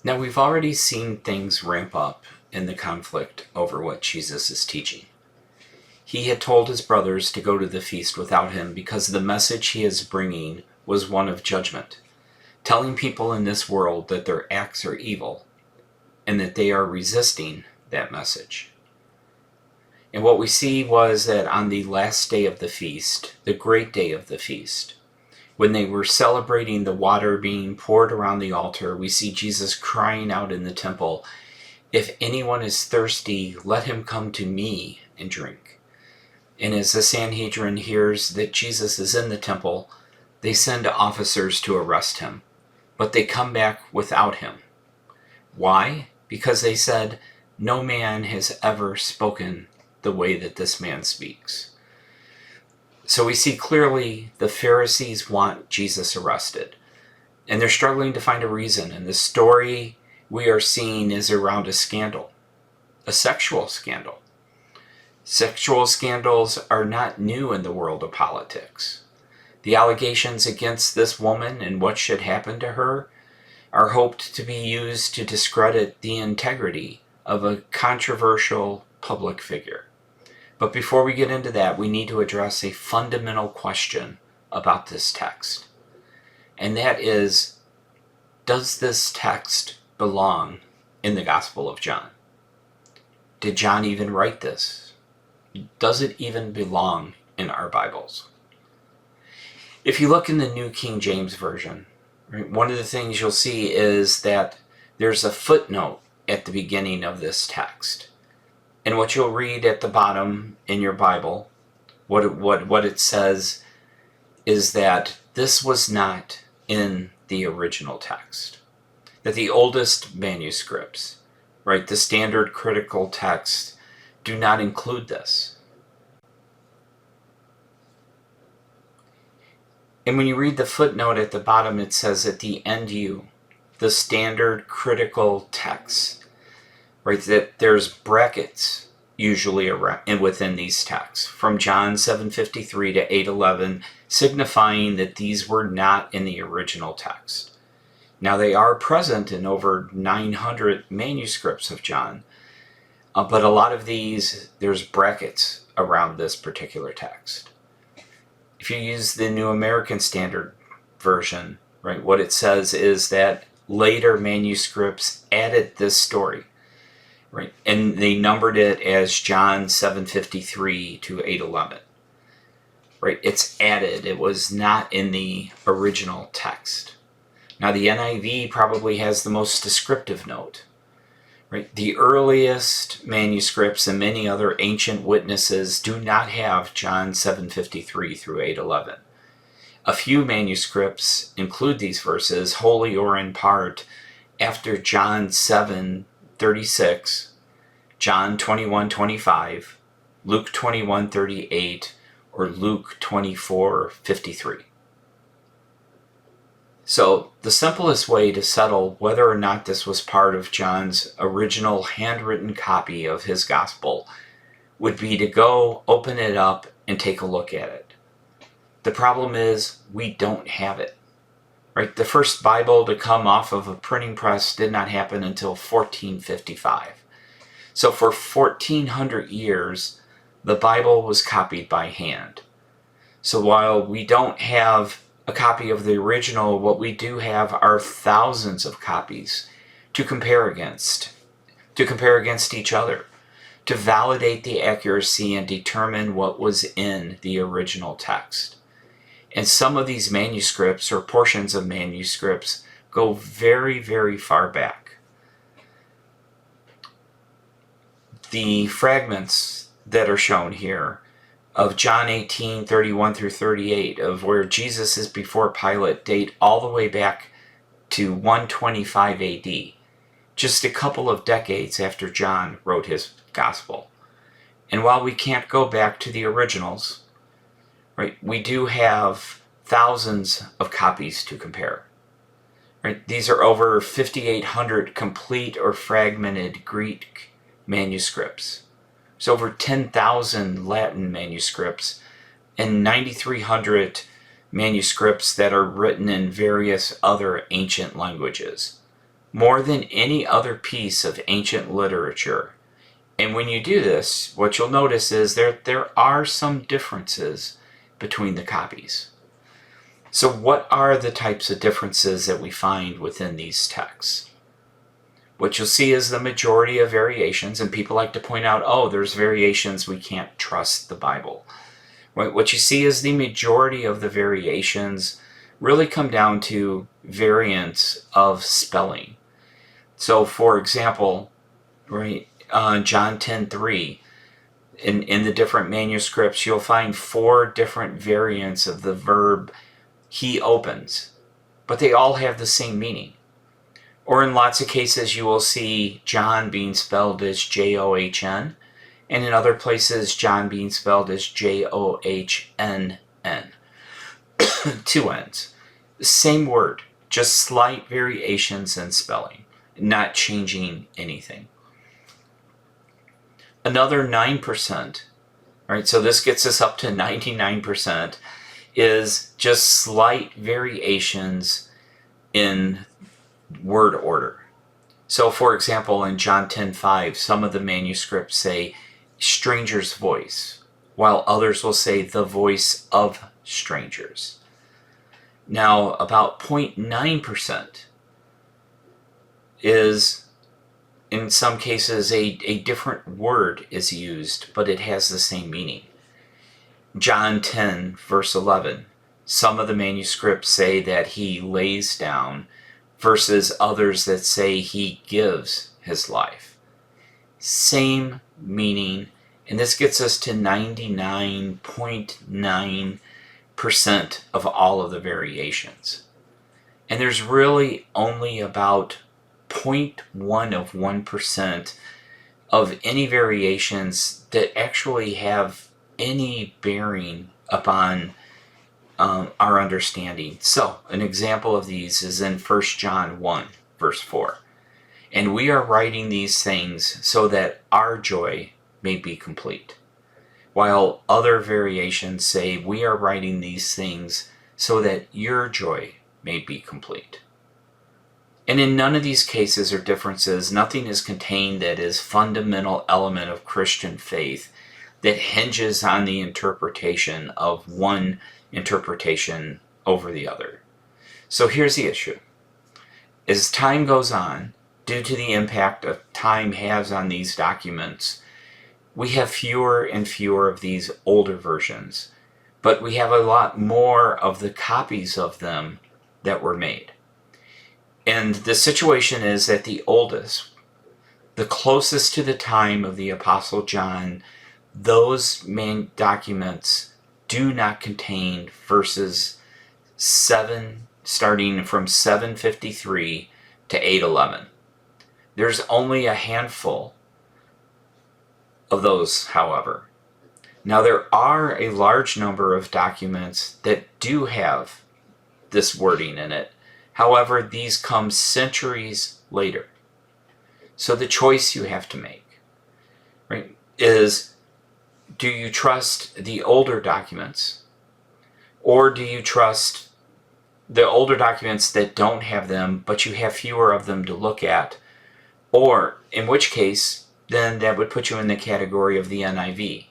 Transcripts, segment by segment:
Now, we've already seen things ramp up in the conflict over what Jesus is teaching. He had told his brothers to go to the feast without him because the message he is bringing was one of judgment, telling people in this world that their acts are evil and that they are resisting that message. And what we see was that on the last day of the feast, the great day of the feast, when they were celebrating the water being poured around the altar, we see Jesus crying out in the temple, "If anyone is thirsty, let him come to me and drink." And as the Sanhedrin hears that Jesus is in the temple, they send officers to arrest him, but they come back without him. Why? Because they said, "No man has ever spoken the way that this man speaks." So we see clearly the Pharisees want Jesus arrested, and they're struggling to find a reason. And the story we are seeing is around a scandal, a sexual scandal. Sexual scandals are not new in the world of politics. The allegations against this woman and what should happen to her are hoped to be used to discredit the integrity of a controversial public figure. But before we get into that, we need to address a fundamental question about this text. And that is, does this text belong in the Gospel of John? Did John even write this? Does it even belong in our Bibles? If you look in the New King James Version, right, one of the things you'll see is that there's a footnote at the beginning of this text. And what you'll read at the bottom in your Bible, what it says is that this was not in the original text. That the oldest manuscripts, right, the standard critical texts, do not include this. And when you read the footnote at the bottom, it says at the NU, the standard critical texts, right, that there's brackets usually around and within these texts from John 7:53 to 8:11, signifying that these were not in the original text. Now they are present in over 900 manuscripts of John, but a lot of these, there's brackets around this particular text. If you use the New American Standard Version, right, what it says is that later manuscripts added this story, right, and they numbered it as John 7:53 to 8:11. Right, it's added. It was not in the original text. Now the NIV probably has the most descriptive note. Right, the earliest manuscripts and many other ancient witnesses do not have John 7:53 through 8:11. A few manuscripts include these verses, wholly or in part, after John 7:36, John 21:25, Luke 21:38, or Luke 24:53. So the simplest way to settle whether or not this was part of John's original handwritten copy of his gospel would be to go open it up and take a look at it. The problem is we don't have it. Right? The first Bible to come off of a printing press did not happen until 1455. So for 1400 years, the Bible was copied by hand. So while we don't have a copy of the original, what we do have are thousands of copies to compare against each other, to validate the accuracy and determine what was in the original text. And some of these manuscripts or portions of manuscripts go very, very far back. The fragments that are shown here of John 18:31 through 38, of where Jesus is before Pilate, date all the way back to 125 AD, just a couple of decades after John wrote his gospel. And while we can't go back to the originals, right, we do have thousands of copies to compare. Right? These are over 5,800 complete or fragmented Greek manuscripts. There's over 10,000 Latin manuscripts and 9,300 manuscripts that are written in various other ancient languages. more than any other piece of ancient literature. And when you do this, what you'll notice is there are some differences between the copies. So what are the types of differences that we find within these texts? What you'll see is the majority of variations, and people like to point out, oh, there's variations, we can't trust the Bible. What you see is the majority of the variations really come down to variants of spelling. So, for example, right, John 10:3, in the different manuscripts, you'll find 4 different variants of the verb he opens, but they all have the same meaning. Or in lots of cases, you will see John being spelled as John, and in other places, John being spelled as John, 2 N's. The same word, just slight variations in spelling, not changing anything. Another 9%, right, so this gets us up to 99%, is just slight variations in word order. So, for example, in John 10:5, some of the manuscripts say stranger's voice, while others will say the voice of strangers. Now, about 0.9% is, in some cases, a different word is used, but it has the same meaning. John 10, verse 11, some of the manuscripts say that he lays down, versus others that say he gives his life. Same meaning, and this gets us to 99.9% of all of the variations. And there's really only about 0.1% of any variations that actually have any bearing upon our understanding. So, an example of these is in 1 John 1, verse 4. And we are writing these things so that our joy may be complete. While other variations say, we are writing these things so that your joy may be complete. And in none of these cases or differences, nothing is contained that is fundamental element of Christian faith that hinges on the interpretation of one interpretation over the other. So here's the issue. As time goes on, due to the impact of time has on these documents, we have fewer and fewer of these older versions, but we have a lot more of the copies of them that were made. And the situation is that the oldest, the closest to the time of the Apostle John, those main documents do not contain verses 7, starting from 753 to 811. There's only a handful of those, however. Now, there are a large number of documents that do have this wording in it. However, these come centuries later. So the choice you have to make, right, is, do you trust the older documents, or do you trust the older documents that don't have them, but you have fewer of them to look at? Or, in which case, then that would put you in the category of the NIV,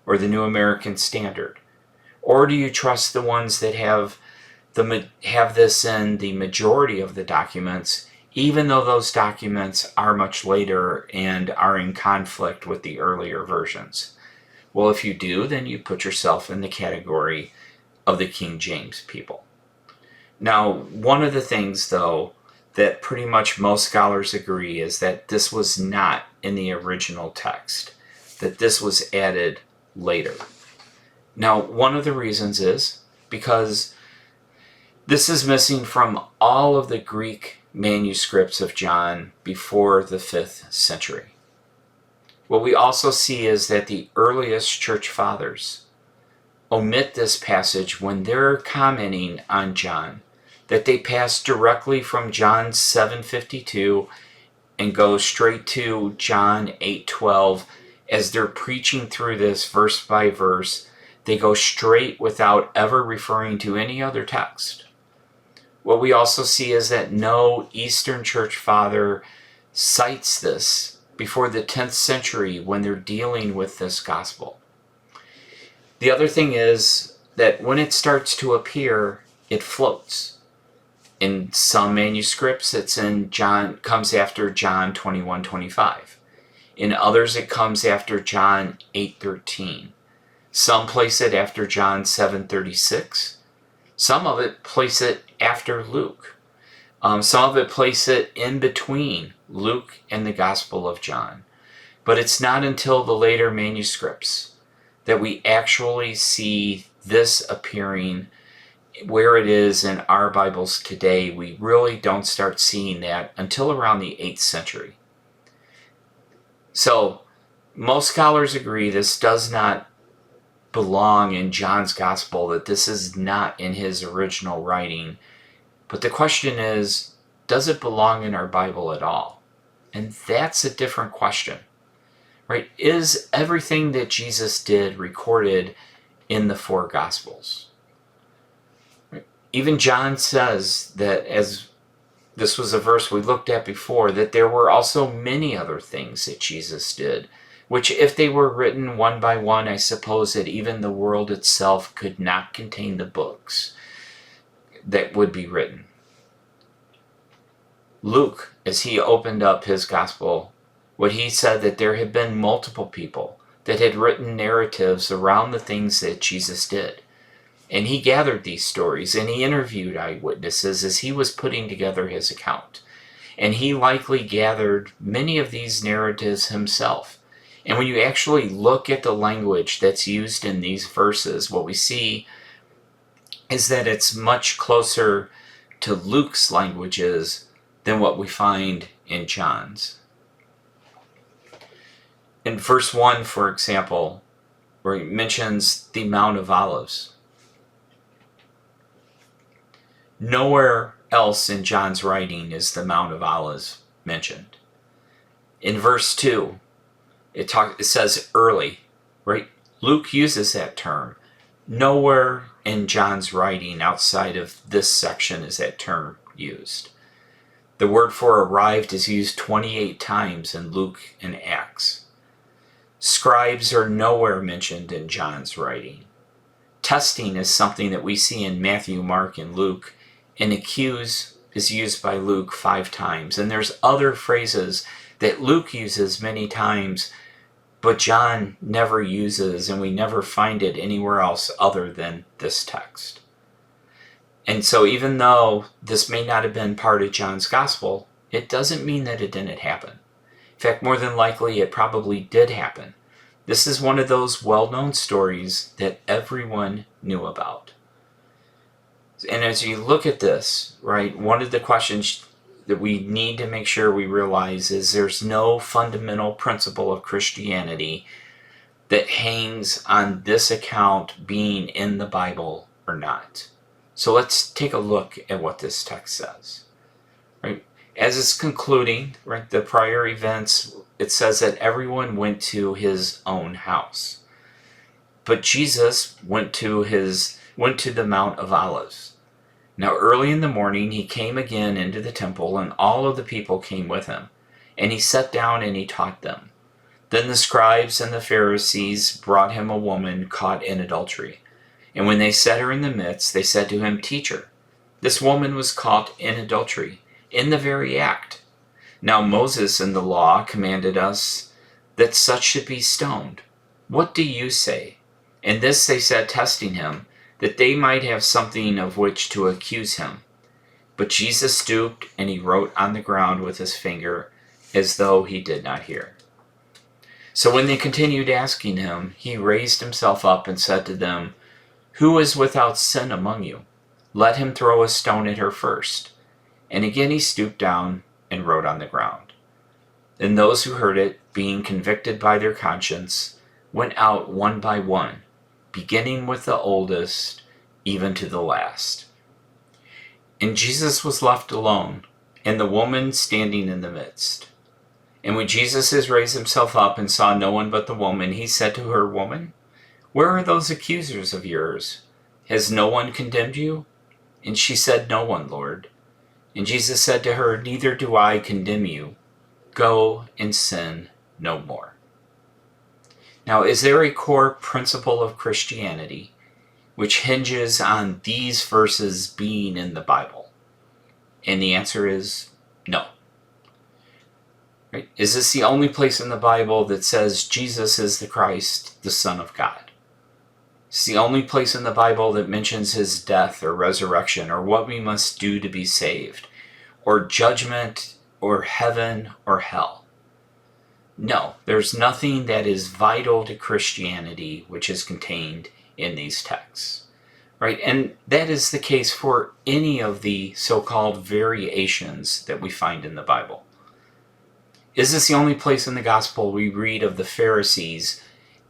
or the New American Standard. Or do you trust the ones that have this in the majority of the documents, even though those documents are much later and are in conflict with the earlier versions? Well, if you do, then you put yourself in the category of the King James people. Now, one of the things, though, that pretty much most scholars agree is that this was not in the original text, that this was added later. Now, one of the reasons is because this is missing from all of the Greek manuscripts of John before the 5th century. What we also see is that the earliest church fathers omit this passage when they're commenting on John, that they pass directly from John 7:52 and go straight to John 8:12. As they're preaching through this verse by verse, they go straight without ever referring to any other text. What we also see is that no Eastern Church Father cites this before the 10th century when they're dealing with this gospel. The other thing is that when it starts to appear, it floats. In some manuscripts, it's in comes after John 21:25. In others, it comes after John 8:13. Some place it after John 7:36. Some of it place it after Luke. Some of it place it in between Luke and the Gospel of John. But it's not until the later manuscripts that we actually see this appearing where it is in our Bibles today. We really don't start seeing that until around the 8th century. So most scholars agree this does not belong in John's Gospel, that this is not in his original writing. But the question is, does it belong in our Bible at all? And that's a different question, right? Is everything that Jesus did recorded in the 4 Gospels? Right? Even John says that, as this was a verse we looked at before, that there were also many other things that Jesus did, which if they were written one by one, I suppose that even the world itself could not contain the books that would be written. Luke, as he opened up his gospel, what he said that there had been multiple people that had written narratives around the things that Jesus did. And he gathered these stories and he interviewed eyewitnesses as he was putting together his account. And he likely gathered many of these narratives himself. And when you actually look at the language that's used in these verses, what we see is that it's much closer to Luke's languages than what we find in John's. In verse 1, for example, where he mentions the Mount of Olives, nowhere else in John's writing is the Mount of Olives mentioned. In verse 2, it says early, right? Luke uses that term. Nowhere in John's writing outside of this section is that term used. The word for arrived is used 28 times in Luke and Acts. Scribes are nowhere mentioned in John's writing. Testing is something that we see in Matthew, Mark, and Luke, and accuse is used by Luke 5 times. And there's other phrases that Luke uses many times, but John never uses, and we never find it anywhere else other than this text. And so even though this may not have been part of John's gospel, it doesn't mean that it didn't happen. In fact, more than likely, it probably did happen. This is one of those well-known stories that everyone knew about. And as you look at this, right, one of the questions that we need to make sure we realize is there's no fundamental principle of Christianity that hangs on this account being in the Bible or not. So let's take a look at what this text says. Right? As it's concluding, right, the prior events, it says that everyone went to his own house. But Jesus went to the Mount of Olives. Now early in the morning he came again into the temple, and all of the people came with him. And he sat down and he taught them. Then the scribes and the Pharisees brought him a woman caught in adultery. And when they set her in the midst, they said to him, "Teacher, this woman was caught in adultery, in the very act. Now Moses in the law commanded us that such should be stoned. What do you say?" And this they said, testing him, that they might have something of which to accuse him. But Jesus stooped and he wrote on the ground with his finger, as though he did not hear. So when they continued asking him, he raised himself up and said to them, "Who is without sin among you? Let him throw a stone at her first." And again he stooped down and wrote on the ground. Then those who heard it, being convicted by their conscience, went out one by one, beginning with the oldest, even to the last. And Jesus was left alone, and the woman standing in the midst. And when Jesus has raised himself up and saw no one but the woman, he said to her, "Woman, where are those accusers of yours? Has no one condemned you?" And she said, "No one, Lord." And Jesus said to her, "Neither do I condemn you. Go and sin no more." Now, is there a core principle of Christianity which hinges on these verses being in the Bible? And the answer is no. Right? Is this the only place in the Bible that says Jesus is the Christ, the Son of God? It's the only place in the Bible that mentions his death or resurrection or what we must do to be saved, or judgment or heaven or hell. No, there's nothing that is vital to Christianity which is contained in these texts. Right? And that is the case for any of the so-called variations that we find in the Bible. Is this the only place in the gospel we read of the Pharisees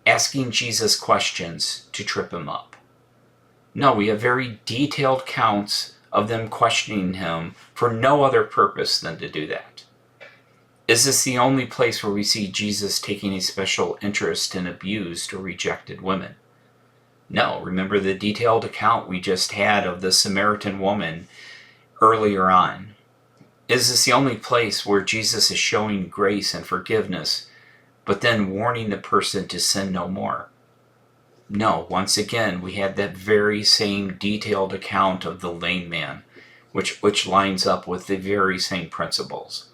asking Jesus questions to trip him up? No, we have very detailed accounts of them questioning him for no other purpose than to do that. Is this the only place where we see Jesus taking a special interest in abused or rejected women? No, remember the detailed account we just had of the Samaritan woman earlier on. Is this the only place where Jesus is showing grace and forgiveness, but then warning the person to sin no more? No, once again, we had that very same detailed account of the lame man, which lines up with the very same principles.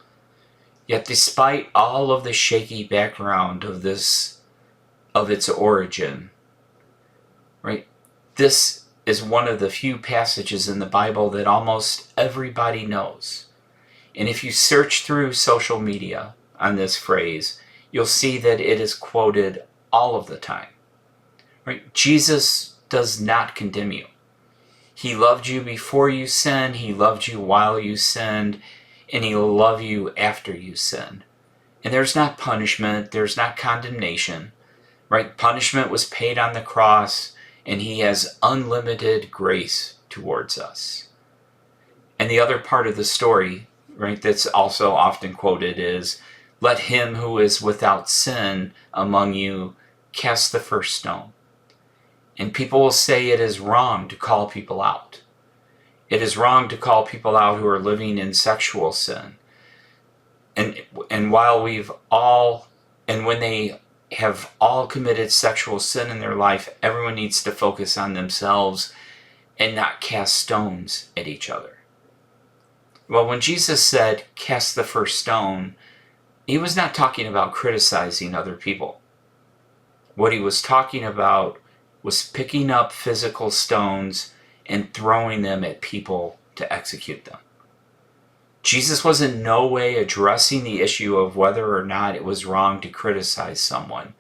Yet despite all of the shaky background of its origin, right, this is one of the few passages in the Bible that almost everybody knows. And if you search through social media on this phrase, you'll see that it is quoted all of the time. Right? Jesus does not condemn you. He loved you before you sinned, he loved you while you sinned, and he will love you after you sin. And there's not punishment, there's not condemnation. Right? Punishment was paid on the cross, and he has unlimited grace towards us. And the other part of the story, right, that's also often quoted is, "Let him who is without sin among you cast the first stone." And people will say it is wrong to call people out. It is wrong to call people out who are living in sexual sin. And while when they have all committed sexual sin in their life, everyone needs to focus on themselves and not cast stones at each other. Well, when Jesus said, "Cast the first stone," he was not talking about criticizing other people. What he was talking about was picking up physical stones and throwing them at people to execute them. Jesus was in no way addressing the issue of whether or not it was wrong to criticize someone.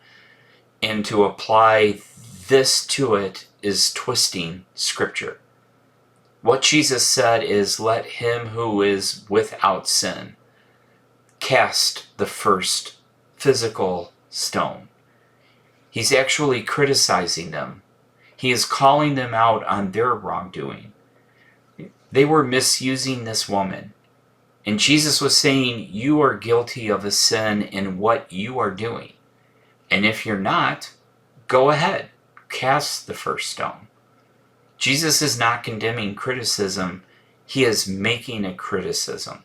And to apply this to it is twisting Scripture. What Jesus said is, "Let him who is without sin cast the first physical stone." He's actually criticizing them. He is calling them out on their wrongdoing. They were misusing this woman. And Jesus was saying, you are guilty of a sin in what you are doing. And if you're not, go ahead, cast the first stone. Jesus is not condemning criticism. He is making a criticism.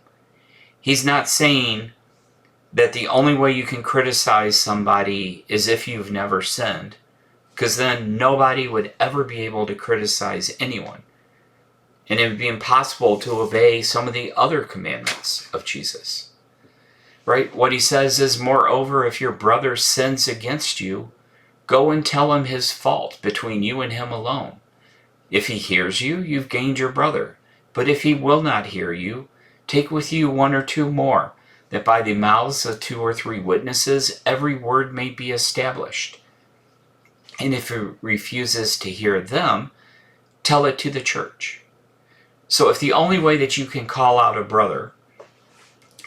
He's not saying that the only way you can criticize somebody is if you've never sinned, because then nobody would ever be able to criticize anyone. And it would be impossible to obey some of the other commandments of Jesus. Right? What he says is, moreover, if your brother sins against you, go and tell him his fault between you and him alone. If he hears you, you've gained your brother. But if he will not hear you, take with you one or two more, that by the mouths of 2 or 3 witnesses every word may be established. And if he refuses to hear them, tell it to the church. So if the only way that you can call out a brother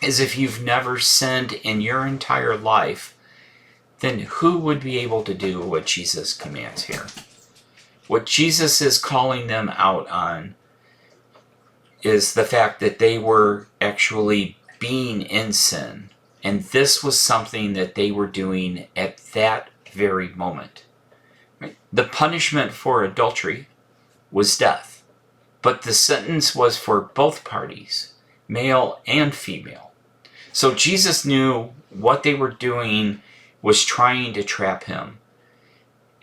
is if you've never sinned in your entire life, then who would be able to do what Jesus commands here? What Jesus is calling them out on is the fact that they were actually being in sin. And this was something that they were doing at that very moment. Right? The punishment for adultery was death. but the sentence was for both parties, male and female. So Jesus knew what they were doing was trying to trap him.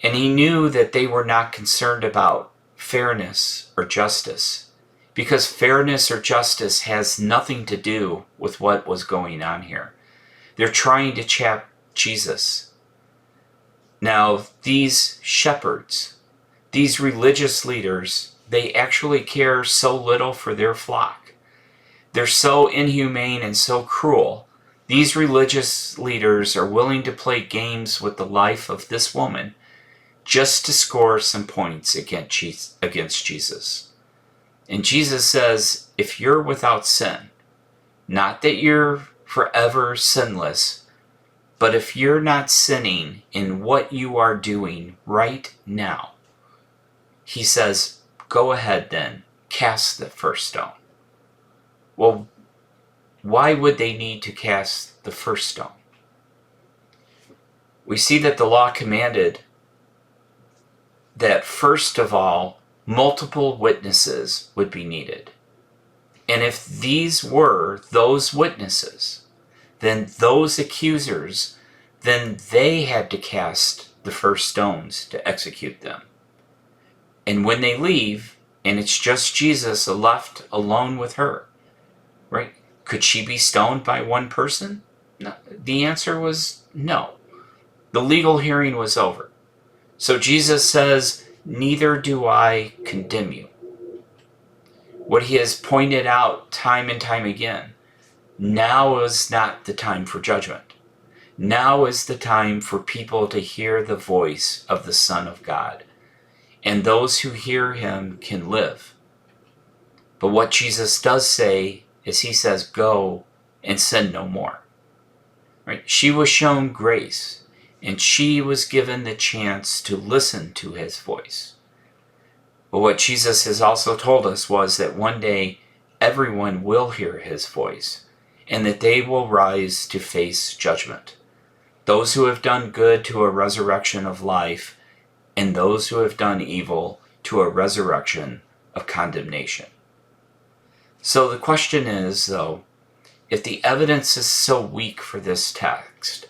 And he knew that they were not concerned about fairness or justice, because fairness or justice has nothing to do with what was going on here. They're trying to trap Jesus. Now, these shepherds, these religious leaders, they actually care so little for their flock. They're so inhumane and so cruel. These religious leaders are willing to play games with the life of this woman just to score some points against Jesus. And Jesus says, if you're without sin, not that you're forever sinless, but if you're not sinning in what you are doing right now, he says, go ahead then, cast the first stone. Well, why would they need to cast the first stone? We see that the law commanded that first of all, multiple witnesses would be needed. And if these were those witnesses, then those accusers, then they had to cast the first stones to execute them. And when they leave, and it's just Jesus left alone with her, right? Could she be stoned by one person? No. The answer was no. The legal hearing was over. So Jesus says, neither do I condemn you. What he has pointed out time and time again, now is not the time for judgment. Now is the time for people to hear the voice of the Son of God. And those who hear him can live. But what Jesus does say is he says, go and sin no more. Right? She was shown grace. And she was given the chance to listen to his voice. But what Jesus has also told us was that one day everyone will hear his voice, and that they will rise to face judgment. Those who have done good to a resurrection of life, and those who have done evil to a resurrection of condemnation. So the question is, though, if the evidence is so weak for this text,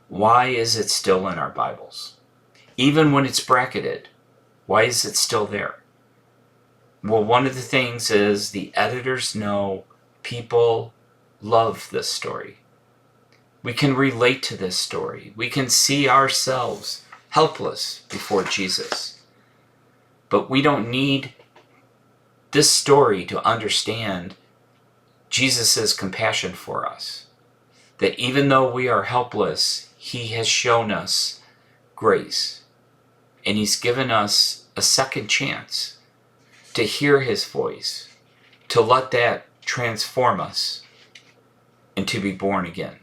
why is it still in our Bibles? Even when it's bracketed, why is it still there? Well, one of the things is the editors know people love this story. We can relate to this story. We can see ourselves helpless before Jesus. But we don't need this story to understand Jesus' compassion for us. That even though we are helpless, he has shown us grace. And he's given us a second chance to hear his voice, to let that transform us, and to be born again.